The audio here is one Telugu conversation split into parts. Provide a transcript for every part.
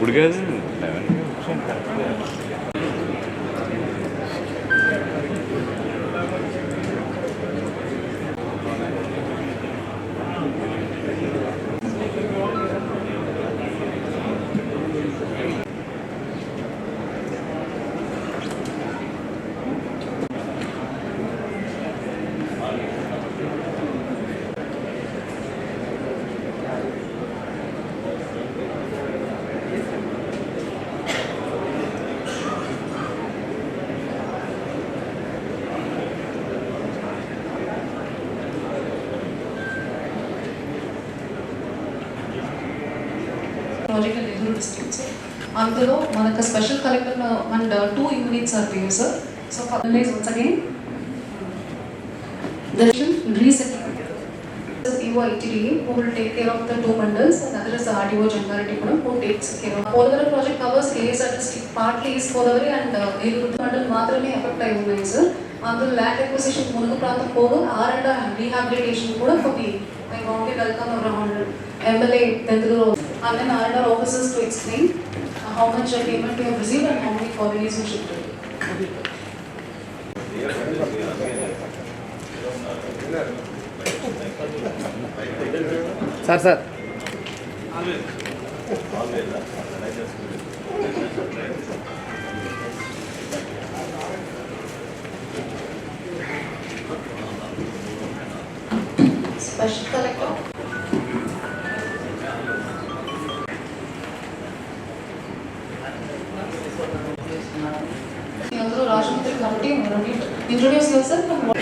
ఇప్పుడు కాదు 11కి వచ్చాను కరెక్ట్గా. Project in Nellore district, sir. అందులో మనకు special collector and 2 units are there, sir. So finalize once again the resettlement. EOITDA who will take care of the 2 mandals and other is the RDO Jangareddy who takes care of. Podavari project covers KSR district, partly is Podavari and Eluru mandal మాత్రమే ఎఫెక్ట్ అయి ఉన్నాయి, sir. అందులో ల్యాండ్ అక్విజిషన్ మునుగు ప్రాంతం పోగా R&R రీహాబిలిటేషన్ కూడా for the I warmly welcome our MLA Denduru and then R&R officers to explain how much payment we have received and how many colonies we shifted. Sir. Special collector. Rajamundri Committee, introduce yourself and what?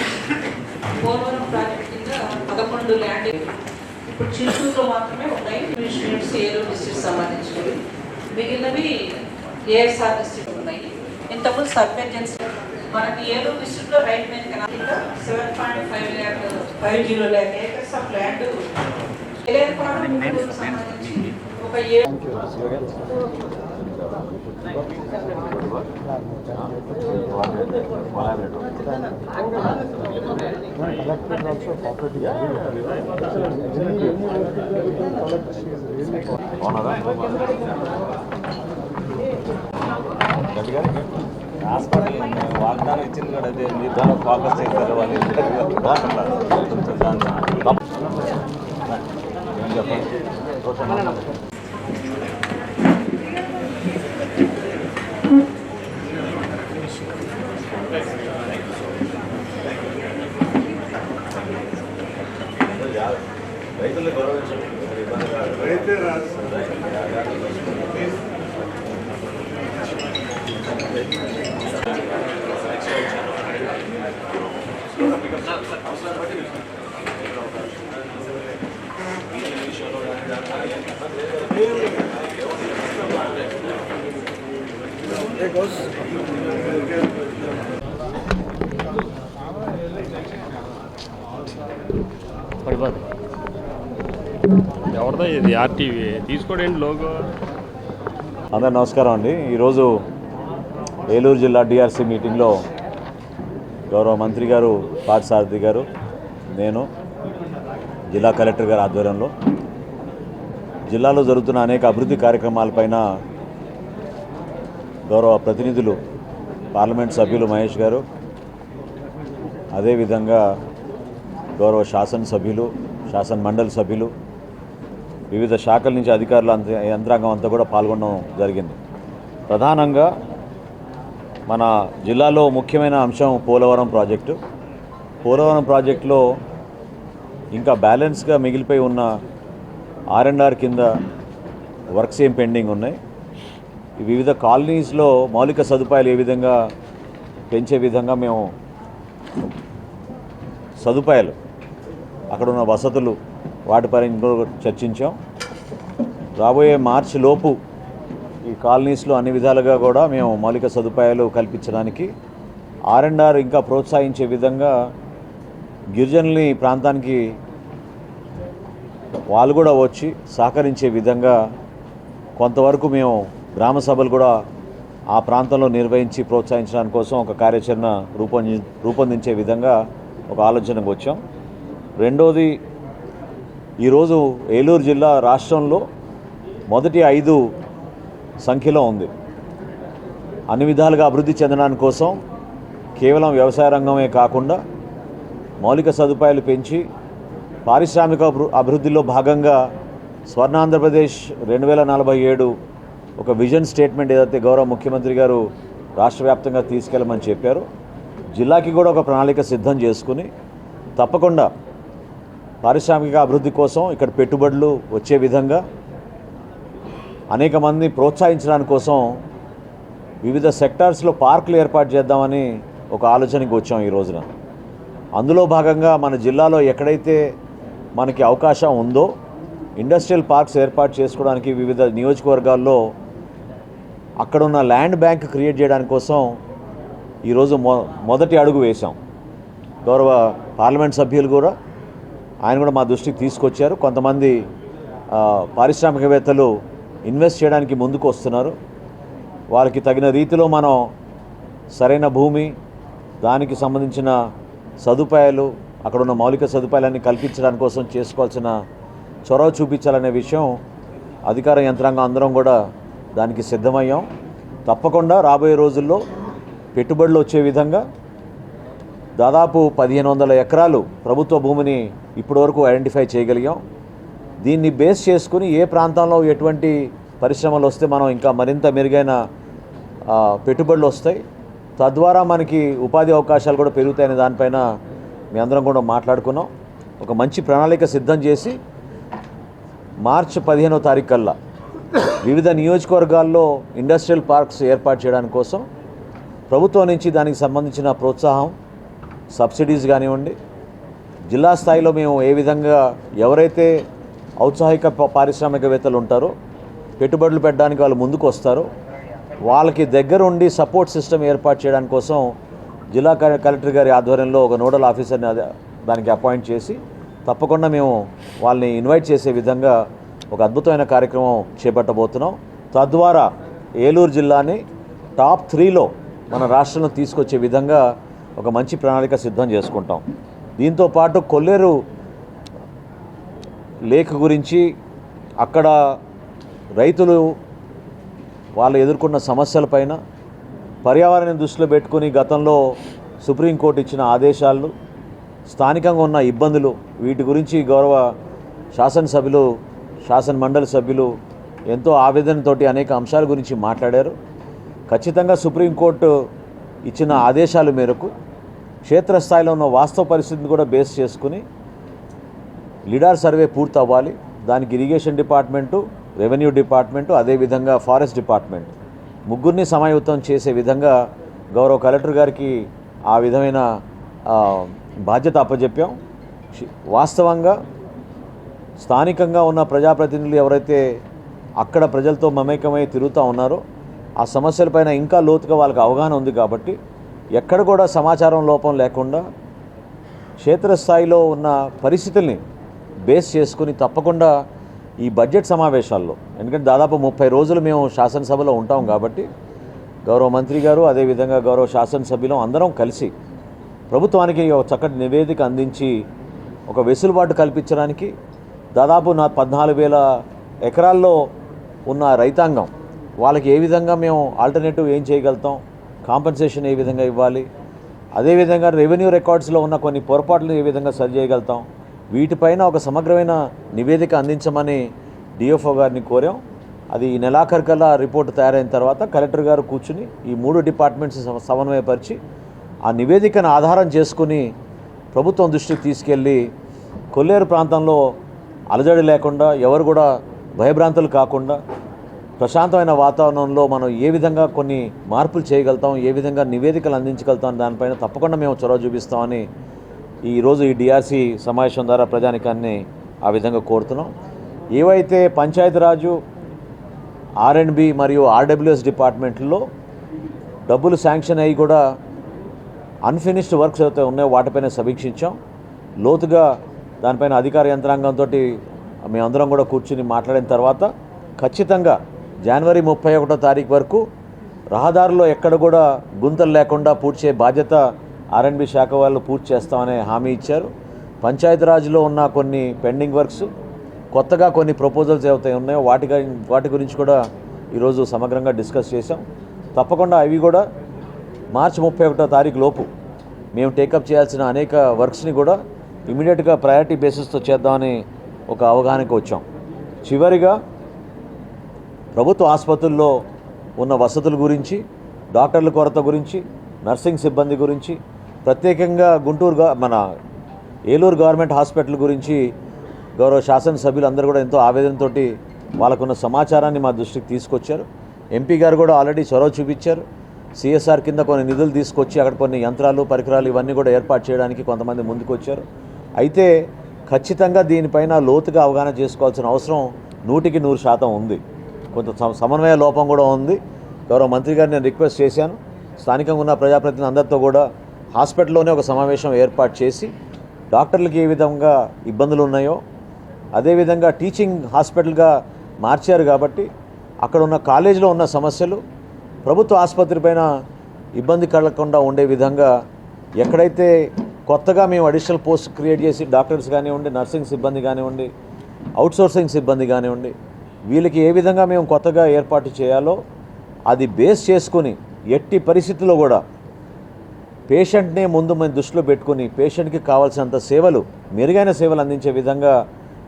Polavaram project కింద 11 ల్యాండ్ ఇప్పుడు చిత్తూరులో మాత్రమే ఉన్నాయి. ఇన్స్టిట్యూట్స్ ఏలూరు డిస్ట్రిక్ట్ సంబంధించినవి, మిగిలినవి ఏఎస్ఆర్ డిస్ట్రిక్ట్ ఉన్నాయి. ఇంతకుముందు సర్వేజెన్స్ మనకి ఏలూరు డిస్ట్రిక్ట్లో రైట్ మెయిన్ కెనాల్ కింద 7.50 lakh acres ఆఫ్ ల్యాండ్ సంబంధించి ఒక హాస్పిటల్ వాగ్దానం ఇచ్చింది కూడా అదే, మీరు దాన్ని ఫోకస్ చేస్తారు వాళ్ళు చెప్పండి. రైతులు గౌరవించండి. ఎవరిదా ఇది ఆర్టీవీ తీసుకోండి లోగో. అందరు నమస్కారం అండి. ఈరోజు ఏలూరు జిల్లా డిఆర్సీ మీటింగ్లో గౌరవ మంత్రి గారు పార్థసారథి గారు, నేను, జిల్లా కలెక్టర్ గారి ఆధ్వర్యంలో జిల్లాలో జరుగుతున్న అనేక అభివృద్ధి కార్యక్రమాలపైన గౌరవ ప్రతినిధులు పార్లమెంట్ సభ్యులు మహేష్ గారు, అదేవిధంగా గౌరవ శాసనసభ్యులు, శాసన మండలి సభ్యులు, వివిధ శాఖల నుంచి అధికారులు యంత్రాంగం అంతా కూడా పాల్గొనడం జరిగింది. ప్రధానంగా మన జిల్లాలో ముఖ్యమైన అంశం పోలవరం ప్రాజెక్టు. పోలవరం ప్రాజెక్టులో ఇంకా బ్యాలెన్స్గా మిగిలిపోయి ఉన్న R&R కింద వర్క్స్ ఏం పెండింగ్ ఉన్నాయి. వివిధ కాలనీస్లో మౌలిక సదుపాయాలు ఏ విధంగా పెంచే విధంగా మేము సదుపాయాలు, అక్కడ ఉన్న వసతులు, వాటిపై చర్చించాం. రాబోయే మార్చి లోపు ఈ కాలనీస్లో అన్ని విధాలుగా కూడా మేము మౌలిక సదుపాయాలు కల్పించడానికి R&R ఇంకా ప్రోత్సహించే విధంగా గిరిజనుల్ని ప్రాంతానికి వాళ్ళు కూడా వచ్చి సహకరించే విధంగా కొంతవరకు మేము గ్రామ సభలు కూడా ఆ ప్రాంతంలో నిర్వహించి ప్రోత్సహించడానికి కోసం ఒక కార్యాచరణ రూపొందించే విధంగా ఒక ఆలోచనకు వచ్చాం. రెండోది, ఈరోజు ఏలూరు జిల్లా రాష్ట్రంలో మొదటి 5 సంఖ్యలో ఉంది. అన్ని విధాలుగా అభివృద్ధి చెందడానికి కోసం కేవలం వ్యవసాయ రంగమే కాకుండా మౌలిక సదుపాయాలు పెంచి పారిశ్రామిక అభివృద్ధిలో భాగంగా స్వర్ణాంధ్రప్రదేశ్ 2047 ఒక విజన్ స్టేట్మెంట్ ఏదైతే గౌరవ ముఖ్యమంత్రి గారు రాష్ట్ర వ్యాప్తంగా తీసుకెళ్ళమని చెప్పారు, జిల్లాకి కూడా ఒక ప్రణాళిక సిద్ధం చేసుకుని తప్పకుండా పారిశ్రామిక అభివృద్ధి కోసం ఇక్కడ పెట్టుబడులు వచ్చే విధంగా అనేక మంది ప్రోత్సహించడానికి కోసం వివిధ సెక్టార్స్లో పార్కులు ఏర్పాటు చేద్దామని ఒక ఆలోచనకి వచ్చాం ఈ రోజున. అందులో భాగంగా మన జిల్లాలో ఎక్కడైతే మనకి అవకాశం ఉందో ఇండస్ట్రియల్ పార్క్స్ ఏర్పాటు చేసుకోవడానికి వివిధ నియోజకవర్గాల్లో అక్కడున్న ల్యాండ్ బ్యాంక్ క్రియేట్ చేయడానికి కోసం ఈరోజు మొదటి అడుగు వేశాం. గౌరవ పార్లమెంట్ సభ్యులు కూడా ఆయన కూడా మా దృష్టికి తీసుకొచ్చారు. కొంతమంది పారిశ్రామికవేత్తలు ఇన్వెస్ట్ చేయడానికి ముందుకు వస్తున్నారు. వాళ్ళకి తగిన రీతిలో మనం సరైన భూమి, దానికి సంబంధించిన సదుపాయాలు, అక్కడ ఉన్న మౌలిక సదుపాయాలన్నీ కల్పించడానికి కోసం చేసుకోవాల్సిన చొరవ చూపించాలనే విషయం అధికార యంత్రాంగం అందరం కూడా దానికి సిద్ధమయ్యాం. తప్పకుండా రాబోయే రోజుల్లో పెట్టుబడులు వచ్చే విధంగా దాదాపు 1500 ఎకరాలు ప్రభుత్వ భూమిని ఇప్పటివరకు ఐడెంటిఫై చేయగలిగాం. దీన్ని బేస్ చేసుకుని ఏ ప్రాంతంలో ఎటువంటి పరిశ్రమలు వస్తే మనం ఇంకా మరింత మెరుగైన పెట్టుబడులు వస్తాయి, తద్వారా మనకి ఉపాధి అవకాశాలు కూడా పెరుగుతాయనే దానిపైన మీ అందరం కూడా మాట్లాడుకున్నాం. ఒక మంచి ప్రణాళిక సిద్ధం చేసి మార్చి 15వ తారీఖు కల్లా వివిధ నియోజకవర్గాల్లో ఇండస్ట్రియల్ పార్క్స్ ఏర్పాటు చేయడానికి కోసం ప్రభుత్వం నుంచి దానికి సంబంధించిన ప్రోత్సాహం, సబ్సిడీస్ కానివ్వండి, జిల్లా స్థాయిలో మేము ఏ విధంగా ఎవరైతే ఔత్సాహిక పారిశ్రామికవేత్తలు ఉంటారో పెట్టుబడులు పెట్టడానికి వాళ్ళు ముందుకు వస్తారో వాళ్ళకి దగ్గరుండి సపోర్ట్ సిస్టమ్ ఏర్పాటు చేయడానికి కోసం జిల్లా కలెక్టర్ గారి ఆధ్వర్యంలో ఒక నోడల్ ఆఫీసర్ని దానికి అపాయింట్ చేసి తప్పకుండా మేము వాళ్ళని ఇన్వైట్ చేసే విధంగా ఒక అద్భుతమైన కార్యక్రమం చేపట్టబోతున్నాం. తద్వారా ఏలూరు జిల్లాని టాప్ 3లో మన రాష్ట్రంలో తీసుకొచ్చే విధంగా ఒక మంచి ప్రణాళిక సిద్ధం చేసుకుంటాం. దీంతోపాటు కొల్లేరు లేక్ గురించి అక్కడ రైతులు వాళ్ళు ఎదుర్కొన్న సమస్యలపైన పర్యావరణాన్ని దృష్టిలో పెట్టుకుని గతంలో సుప్రీంకోర్టు ఇచ్చిన ఆదేశాలు, స్థానికంగా ఉన్న ఇబ్బందులు, వీటి గురించి గౌరవ శాసనసభ్యులు, శాసన మండలి సభ్యులు ఎంతో ఆవేదనతోటి అనేక అంశాల గురించి మాట్లాడారు. ఖచ్చితంగా సుప్రీంకోర్టు ఇచ్చిన ఆదేశాల మేరకు క్షేత్రస్థాయిలో ఉన్న వాస్తవ పరిస్థితిని కూడా బేస్ చేసుకుని లిడార్ సర్వే పూర్తి అవ్వాలి. దానికి ఇరిగేషన్ డిపార్ట్మెంటు, రెవెన్యూ డిపార్ట్మెంటు, అదేవిధంగా ఫారెస్ట్ డిపార్ట్మెంట్ ముగ్గురిని సమాయుతం చేసే విధంగా గౌరవ కలెక్టర్ గారికి ఆ విధమైన బాధ్యత అప్పచెప్పాం. వాస్తవంగా స్థానికంగా ఉన్న ప్రజాప్రతినిధులు ఎవరైతే అక్కడ ప్రజలతో మమేకమై తిరుగుతూ ఉన్నారో ఆ సమస్యలపైన ఇంకా లోతుగా వాళ్ళకి అవగాహన ఉంది కాబట్టి ఎక్కడ కూడా సమాచారం లోపం లేకుండా క్షేత్రస్థాయిలో ఉన్న పరిస్థితుల్ని బేస్ చేసుకుని తప్పకుండా ఈ బడ్జెట్ సమావేశాల్లో, ఎందుకంటే దాదాపు 30 రోజులు మేము శాసనసభలో ఉంటాం కాబట్టి గౌరవ మంత్రి గారు అదేవిధంగా గౌరవ శాసనసభ్యులు అందరం కలిసి ప్రభుత్వానికి ఒక చక్కటి నివేదిక అందించి ఒక వెసులుబాటు కల్పించడానికి దాదాపు 14,000 ఎకరాల్లో ఉన్న రైతాంగం వాళ్ళకి ఏ విధంగా మేము ఆల్టర్నేటివ్ ఏం చేయగలుగుతాం, కాంపెన్సేషన్ ఏ విధంగా ఇవ్వాలి, అదేవిధంగా రెవెన్యూ రికార్డ్స్లో ఉన్న కొన్ని పొరపాట్లు ఏ విధంగా సరి చేయగలుగుతాం, వీటిపైన ఒక సమగ్రమైన నివేదిక అందించమని డిఎఫ్ఓ గారిని కోరాం. అది ఈ నెలాఖరికల్లా రిపోర్టు తయారైన తర్వాత కలెక్టర్ గారు కూర్చుని ఈ 3 డిపార్ట్మెంట్స్ సమన్వయపరిచి ఆ నివేదికను ఆధారం చేసుకుని ప్రభుత్వం దృష్టికి తీసుకెళ్ళి కొల్లేరు ప్రాంతంలో అలజడి లేకుండా, ఎవరు కూడా భయభ్రాంతులు కాకుండా ప్రశాంతమైన వాతావరణంలో మనం ఏ విధంగా కొన్ని మార్పులు చేయగలుగుతాం, ఏ విధంగా నివేదికలు అందించగలుగుతాం, దానిపైన తప్పకుండా మేము చొరవ చూపిస్తామని ఈరోజు ఈ డిఆర్సీ సమావేశం ద్వారా ప్రజానికాన్ని ఆ విధంగా కోరుతున్నాం. ఏవైతే పంచాయతీరాజు, ఆర్ఎండ్బి మరియు ఆర్డబ్ల్యూఎస్ డిపార్ట్మెంట్లో డబ్బులు శాంక్షన్ అయ్యి కూడా అన్ఫినిష్డ్ వర్క్స్ అయితే ఉన్నాయో వాటిపైన సమీక్షించాం. లోతుగా దానిపైన అధికార యంత్రాంగంతో మేమందరం కూడా కూర్చుని మాట్లాడిన తర్వాత ఖచ్చితంగా జనవరి 31వ తారీఖు వరకు రహదారుల్లో ఎక్కడ కూడా గుంతలు లేకుండా పూడ్చే బాధ్యత ఆర్ఎండ్బి శాఖ వాళ్ళు పూర్తి చేస్తామనే హామీ ఇచ్చారు. పంచాయతీరాజ్లో ఉన్న కొన్ని పెండింగ్ వర్క్స్, కొత్తగా కొన్ని ప్రపోజల్స్ ఏవైతే ఉన్నాయో వాటి గురించి కూడా ఈరోజు సమగ్రంగా డిస్కస్ చేసాం. తప్పకుండా అవి కూడా మార్చి 31వ తారీఖు లోపు మేము టేకప్ చేయాల్సిన అనేక వర్క్స్ని కూడా ఇమీడియట్గా ప్రయారిటీ బేసిస్తో చేద్దామని ఒక అవగాహనకు వచ్చాం. చివరిగా ప్రభుత్వ ఆసుపత్రుల్లో ఉన్న వసతుల గురించి, డాక్టర్ల కొరత గురించి, నర్సింగ్ సిబ్బంది గురించి, ప్రత్యేకంగా మన ఏలూరు గవర్నమెంట్ హాస్పిటల్ గురించి గౌరవ శాసనసభ్యులు అందరూ కూడా ఎంతో ఆవేదనతో వాళ్ళకున్న సమాచారాన్ని మా దృష్టికి తీసుకొచ్చారు. ఎంపీ గారు కూడా ఆల్రెడీ చొరవ చూపించారు. సిఎస్ఆర్ కింద కొన్ని నిధులు తీసుకొచ్చి అక్కడ కొన్ని యంత్రాలు, పరికరాలు ఇవన్నీ కూడా ఏర్పాటు చేయడానికి కొంతమంది ముందుకు వచ్చారు. అయితే ఖచ్చితంగా దీనిపైన లోతుగా అవగాహన చేసుకోవాల్సిన అవసరం 100% ఉంది. కొంత సమన్వయ లోపం కూడా ఉంది. గౌరవ మంత్రి గారిని నేను రిక్వెస్ట్ చేశాను, స్థానికంగా ఉన్న ప్రజాప్రతినిధులు అందరితో కూడా హాస్పిటల్లోనే ఒక సమావేశం ఏర్పాటు చేసి డాక్టర్లకి ఏ విధంగా ఇబ్బందులు ఉన్నాయో, అదేవిధంగా టీచింగ్ హాస్పిటల్గా మార్చారు కాబట్టి అక్కడ ఉన్న కాలేజీలో ఉన్న సమస్యలు ప్రభుత్వ ఆసుపత్రి పైన ఇబ్బంది కలగకుండా ఉండే విధంగా ఎక్కడైతే కొత్తగా మేము అడిషనల్ పోస్ట్ క్రియేట్ చేసి డాక్టర్స్ కానివ్వండి, నర్సింగ్ సిబ్బంది కానివ్వండి, అవుట్సోర్సింగ్ సిబ్బంది కానివ్వండి, వీళ్ళకి ఏ విధంగా మేము కొత్తగా ఏర్పాటు చేయాలో అది బేస్ చేసుకుని ఎట్టి పరిస్థితుల్లో కూడా పేషెంట్నే ముందు మేము దృష్టిలో పెట్టుకుని పేషెంట్కి కావాల్సినంత సేవలు, మెరుగైన సేవలు అందించే విధంగా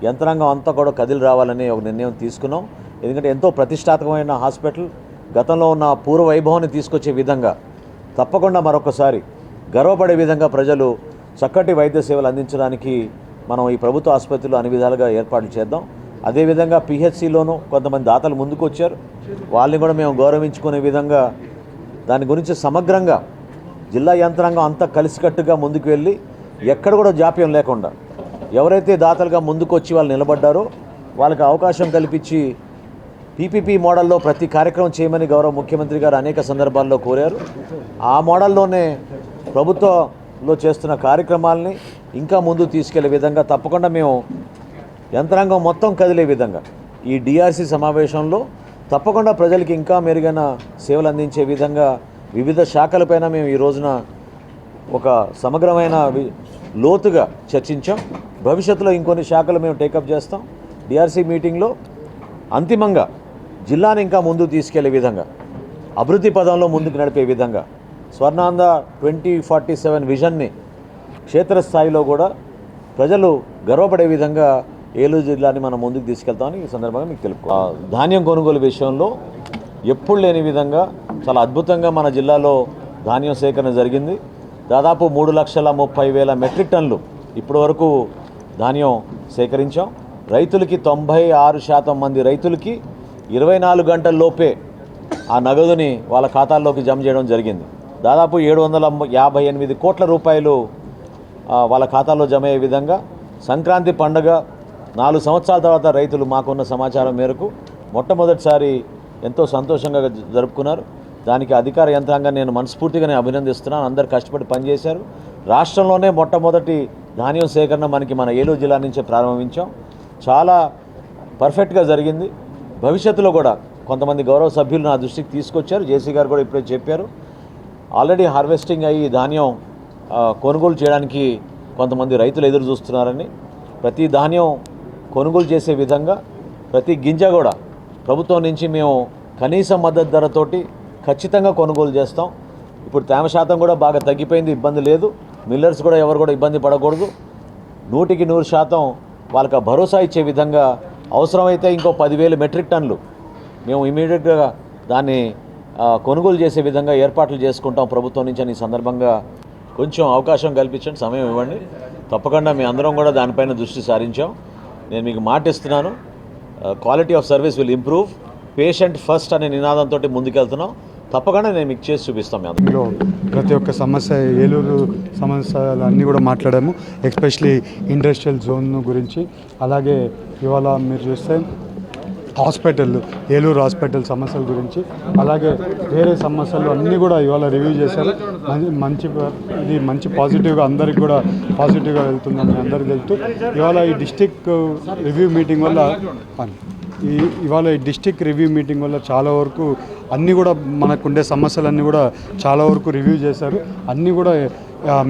యంత్రాంగం అంతా కూడా కదిలి రావాలని ఒక నిర్ణయం తీసుకున్నాం. ఎందుకంటే ఎంతో ప్రతిష్టాత్మకమైన హాస్పిటల్, గతంలో ఉన్న పూర్వ వైభవాన్ని తీసుకొచ్చే విధంగా తప్పకుండా మరొకసారి గర్వపడే విధంగా ప్రజలు చక్కటి వైద్య సేవలు అందించడానికి మనం ఈ ప్రభుత్వ ఆసుపత్రిలో అన్ని విధాలుగా ఏర్పాట్లు చేద్దాం. అదేవిధంగా పిహెచ్సిలోనూ కొంతమంది దాతలు ముందుకు వచ్చారు, వాళ్ళని కూడా మేము గౌరవించుకునే విధంగా దాని గురించి సమగ్రంగా జిల్లా యంత్రాంగం అంతా కలిసికట్టుగా ముందుకు వెళ్ళి ఎక్కడ కూడా జాప్యం లేకుండా ఎవరైతే దాతలుగా ముందుకు వచ్చి వాళ్ళు నిలబడ్డారో వాళ్ళకి అవకాశం కల్పించి పీపీపీ మోడల్లో ప్రతి కార్యక్రమం చేయమని గౌరవ ముఖ్యమంత్రి గారు అనేక సందర్భాల్లో కోరారు. ఆ మోడల్లోనే ప్రభుత్వంలో చేస్తున్న కార్యక్రమాలని ఇంకా ముందుకు తీసుకెళ్లే విధంగా తప్పకుండా మేము యంత్రాంగం మొత్తం కదిలే విధంగా ఈ డిఆర్సీ సమావేశంలో తప్పకుండా ప్రజలకి ఇంకా మెరుగైన సేవలు అందించే విధంగా వివిధ శాఖలపైన మేము ఈ రోజున ఒక సమగ్రమైన లోతుగా చర్చించాం. భవిష్యత్తులో ఇంకొన్ని శాఖలు మేము టేకప్ చేస్తాం. డిఆర్సీ మీటింగ్లో అంతిమంగా జిల్లాని ఇంకా ముందుకు తీసుకెళ్లే విధంగా, అభివృద్ధి పదంలో ముందుకు నడిపే విధంగా స్వర్ణాంధ్ర 2047 విజన్ని క్షేత్రస్థాయిలో కూడా ప్రజలు గర్వపడే విధంగా ఏలూరు జిల్లాని మనం ముందుకు తీసుకెళ్తామని ఈ సందర్భంగా మీకు తెలుపు. ధాన్యం కొనుగోలు విషయంలో ఎప్పుడు లేని విధంగా చాలా అద్భుతంగా మన జిల్లాలో ధాన్యం సేకరణ జరిగింది. దాదాపు 3,30,000 మెట్రిక్ టన్నులు ఇప్పటి వరకు ధాన్యం సేకరించాం. రైతులకి 96% మంది రైతులకి 24 గంటల లోపే ఆ నగదుని వాళ్ళ ఖాతాల్లోకి జమ చేయడం జరిగింది. దాదాపు 758 కోట్ల రూపాయలు వాళ్ళ ఖాతాలో జమ అయ్యే విధంగా సంక్రాంతి పండుగ 4 సంవత్సరాల తర్వాత రైతులు మాకున్న సమాచారం మేరకు మొట్టమొదటిసారి ఎంతో సంతోషంగా జరుపుకున్నారు. దానికి అధికార యంత్రాంగాన్ని నేను మనస్ఫూర్తిగా అభినందిస్తున్నాను. అందరు కష్టపడి పనిచేశారు. రాష్ట్రంలోనే మొట్టమొదటి ధాన్యం సేకరణ మన ఏలూరు జిల్లా నుంచే ప్రారంభించాం. చాలా పర్ఫెక్ట్గా జరిగింది. భవిష్యత్తులో కూడా కొంతమంది గౌరవ సభ్యులు నా దృష్టికి తీసుకొచ్చారు. జేసీ గారు కూడా ఇప్పుడే చెప్పారు, ఆల్రెడీ హార్వెస్టింగ్ అయ్యి ధాన్యం కొనుగోలు చేయడానికి కొంతమంది రైతులు ఎదురు చూస్తున్నారని, ప్రతి ధాన్యం కొనుగోలు చేసే విధంగా ప్రతి గింజ కూడా ప్రభుత్వం నుంచి మేము కనీస మద్దతు ధరతోటి ఖచ్చితంగా కొనుగోలు చేస్తాం. ఇప్పుడు తేమ శాతం కూడా బాగా తగ్గిపోయింది, ఇబ్బంది లేదు. మిల్లర్స్ కూడా ఎవరు కూడా ఇబ్బంది పడకూడదు. 100% వాళ్ళకి భరోసా ఇచ్చే విధంగా అవసరమైతే ఇంకో 10,000 మెట్రిక్ టన్నులు మేము ఇమీడియట్గా దాన్ని కొనుగోలు చేసే విధంగా ఏర్పాట్లు చేసుకుంటాం ప్రభుత్వం నుంచి అని ఈ సందర్భంగా కొంచెం అవకాశం కల్పించండి, సమయం ఇవ్వండి. తప్పకుండా మీ అందరం కూడా దానిపైన దృష్టి సారించాం. నేను మీకు మాట ఇస్తున్నాను, quality of service will improve, patient first అనే నినాదంతో ముందుకెళ్తున్నాం. తప్పకుండా నేను మీకు చేసి చూపిస్తాం. అందులో ప్రతి ఒక్క సమస్య, ఏలూరు సమస్యలు అన్నీ కూడా మాట్లాడాము. ఎస్పెషలీ ఇండస్ట్రియల్ జోన్ గురించి, అలాగే ఇవాళ మీరు చూస్తే హాస్పిటల్, ఏలూరు హాస్పిటల్ సమస్యల గురించి, అలాగే వేరే సమస్యలు అన్నీ కూడా ఇవాళ రివ్యూ చేశారు. ఇది మంచి పాజిటివ్గా అందరికి కూడా పాజిటివ్గా వెళ్తుందని అందరికీ తెలుస్తూ ఇవాళ ఈ డిస్టిక్ రివ్యూ మీటింగ్ వల్ల ఇవాళ ఈ డిస్టిక్ రివ్యూ మీటింగ్ వల్ల చాలా వరకు అన్నీ కూడా మనకుండే సమస్యలన్నీ కూడా చాలా వరకు రివ్యూ చేశారు. అన్నీ కూడా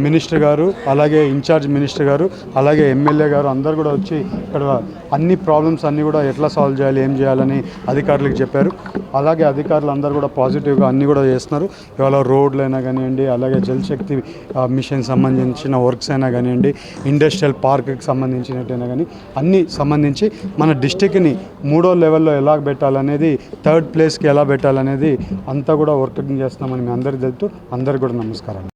మినిస్టర్ గారు, అలాగే ఇన్ఛార్జ్ మినిస్టర్ గారు, అలాగే ఎమ్మెల్యే గారు అందరు కూడా వచ్చి ఇక్కడ అన్ని ప్రాబ్లమ్స్ అన్నీ కూడా ఎట్లా సాల్వ్ చేయాలి, ఏం చేయాలని అధికారులకు చెప్పారు. అలాగే అధికారులు అందరూ కూడా పాజిటివ్గా అన్నీ కూడా చేస్తున్నారు. ఇవాళ రోడ్లు అయినా కానివ్వండి, అలాగే జలశక్తి మిషన్ సంబంధించిన వర్క్స్ అయినా కానివ్వండి, ఇండస్ట్రియల్ పార్క్కి సంబంధించినట్టయినా కానీ అన్నీ సంబంధించి మన డిస్టిక్ని 3వ లెవెల్లో ఎలా పెట్టాలనేది, 3rd ప్లేస్కి ఎలా పెట్టాలనేది అంతా కూడా వర్కింగ్ చేస్తున్నామని మీ అందరికీ తెలుపుతూ అందరికీ కూడా నమస్కారం.